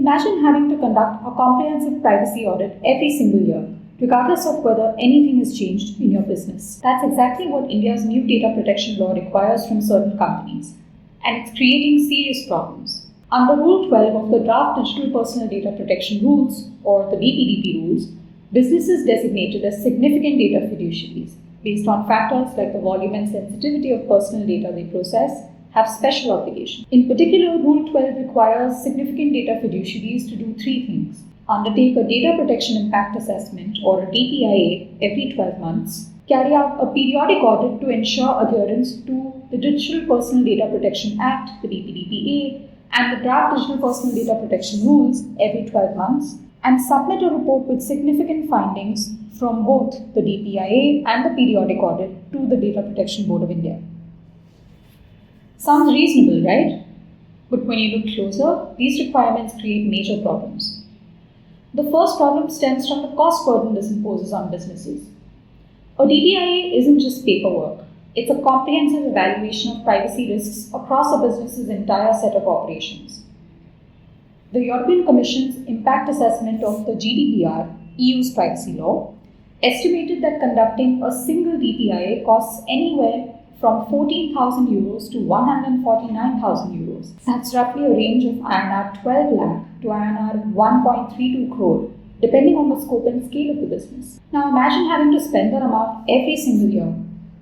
Imagine having to conduct a comprehensive privacy audit every single year, regardless of whether anything has changed in your business. That's exactly what India's new data protection law requires from certain companies, and it's creating serious problems. Under Rule 12 of the Draft Digital Personal Data Protection Rules, or the DPDP rules, businesses designated as significant data fiduciaries, based on factors like the volume and sensitivity of personal data they process, have special obligations. In particular, Rule 12 requires significant data fiduciaries to do three things: undertake a data protection impact assessment, or a DPIA, every 12 months, carry out a periodic audit to ensure adherence to the Digital Personal Data Protection Act, the DPDPA, and the Draft Digital Personal Data Protection Rules every 12 months, and submit a report with significant findings from both the DPIA and the periodic audit to the Data Protection Board of India. Sounds reasonable, right? But when you look closer, these requirements create major problems. The first problem stems from the cost burden this imposes on businesses. A DPIA isn't just paperwork. It's a comprehensive evaluation of privacy risks across a business's entire set of operations. The European Commission's impact assessment of the GDPR, EU's privacy law, estimated that conducting a single DPIA costs anywhere from 14,000 euros to 149,000 euros. That's roughly a range of INR 12 lakh to INR 1.32 crore, depending on the scope and scale of the business. Now imagine having to spend that amount every single year,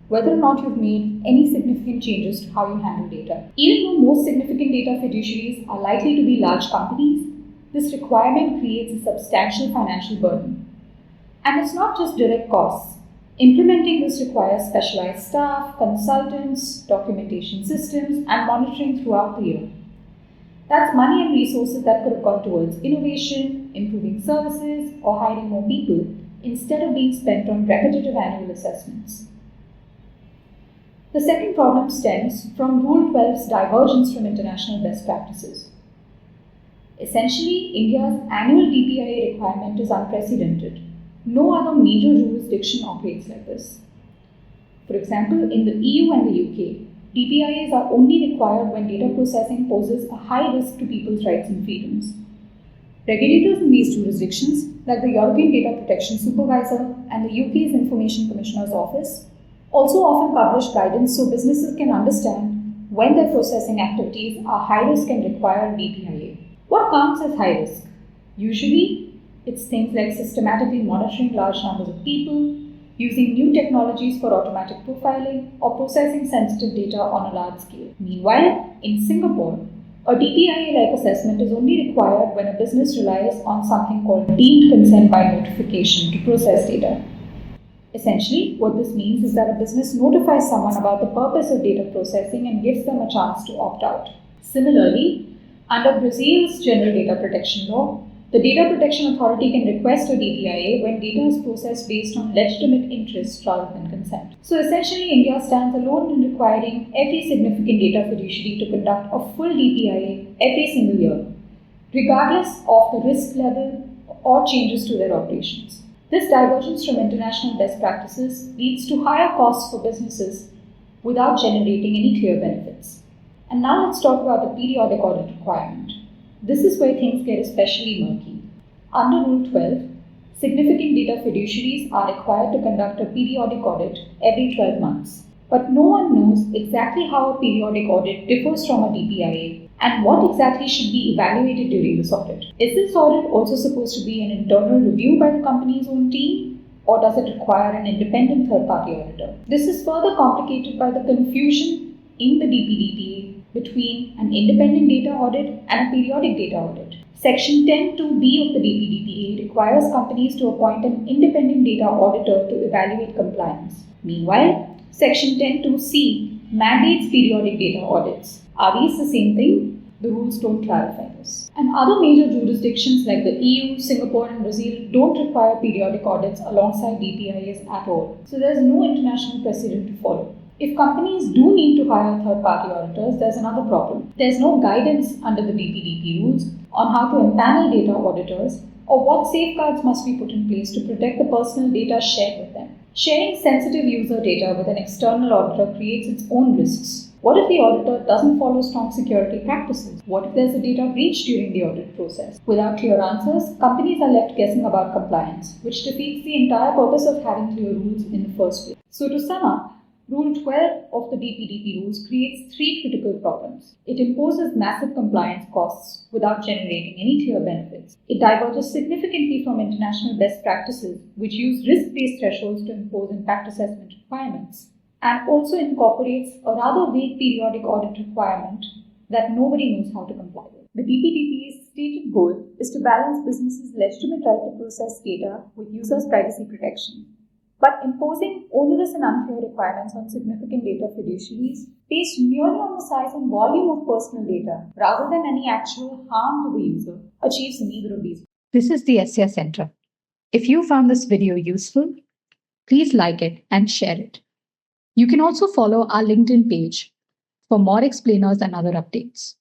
whether or not you've made any significant changes to how you handle data. Even though most significant data fiduciaries are likely to be large companies, this requirement creates a substantial financial burden. And it's not just direct costs. Implementing this requires specialized staff, consultants, documentation systems, and monitoring throughout the year. That's money and resources that could have gone towards innovation, improving services, or hiring more people, instead of being spent on repetitive annual assessments. The second problem stems from Rule 12's divergence from international best practices. Essentially, India's annual DPIA requirement is unprecedented. No other major jurisdiction operates like this. For example, in the EU and the UK, DPIAs are only required when data processing poses a high risk to people's rights and freedoms. Regulators in these jurisdictions, like the European Data Protection Supervisor and the UK's Information Commissioner's Office, also often publish guidance so businesses can understand when their processing activities are high risk and require DPIA. What counts as high risk? Usually, it's things like systematically monitoring large numbers of people, using new technologies for automatic profiling, or processing sensitive data on a large scale. Meanwhile, in Singapore, a DPIA-like assessment is only required when a business relies on something called deemed consent by notification to process data. Essentially, what this means is that a business notifies someone about the purpose of data processing and gives them a chance to opt out. Similarly, under Brazil's General Data Protection Law, the Data Protection Authority can request a DPIA when data is processed based on legitimate interests rather than consent. So essentially, India stands alone in requiring every significant data fiduciary to conduct a full DPIA every single year, regardless of the risk level or changes to their operations. This divergence from international best practices leads to higher costs for businesses without generating any clear benefits. And now let's talk about the periodic audit requirement. This is where things get especially murky. Under Rule 12, significant data fiduciaries are required to conduct a periodic audit every 12 months. But no one knows exactly how a periodic audit differs from a DPIA and what exactly should be evaluated during this audit. Is this audit also supposed to be an internal review by the company's own team, or does it require an independent third-party auditor? This is further complicated by the confusion in the DPDPA between an independent data audit and a periodic data audit. Section 10(2)(b) of the DPDPA requires companies to appoint an independent data auditor to evaluate compliance. Meanwhile, Section 10(2)(c) mandates periodic data audits. Are these the same thing? The rules don't clarify this. And other major jurisdictions like the EU, Singapore and Brazil don't require periodic audits alongside DPIAs at all. So there's no international precedent to follow. If companies do need to hire third-party auditors, there's another problem. There's no guidance under the DPDP rules on how to empanel data auditors or what safeguards must be put in place to protect the personal data shared with them. Sharing sensitive user data with an external auditor creates its own risks. What if the auditor doesn't follow strong security practices? What if there's a data breach during the audit process? Without clear answers, companies are left guessing about compliance, which defeats the entire purpose of having clear rules in the first place. So to sum up, Rule 12 of the DPDP rules creates three critical problems. It imposes massive compliance costs without generating any clear benefits. It diverges significantly from international best practices, which use risk-based thresholds to impose impact assessment requirements, and also incorporates a rather vague periodic audit requirement that nobody knows how to comply with. The DPDPA's stated goal is to balance businesses' legitimate right to process data with users' privacy protection. But imposing onerous and unclear requirements on significant data fiduciaries based merely on the size and volume of personal data rather than any actual harm to the user achieves neither of these. This is the SCR Center. If you found this video useful, please like it and share it. You can also follow our LinkedIn page for more explainers and other updates.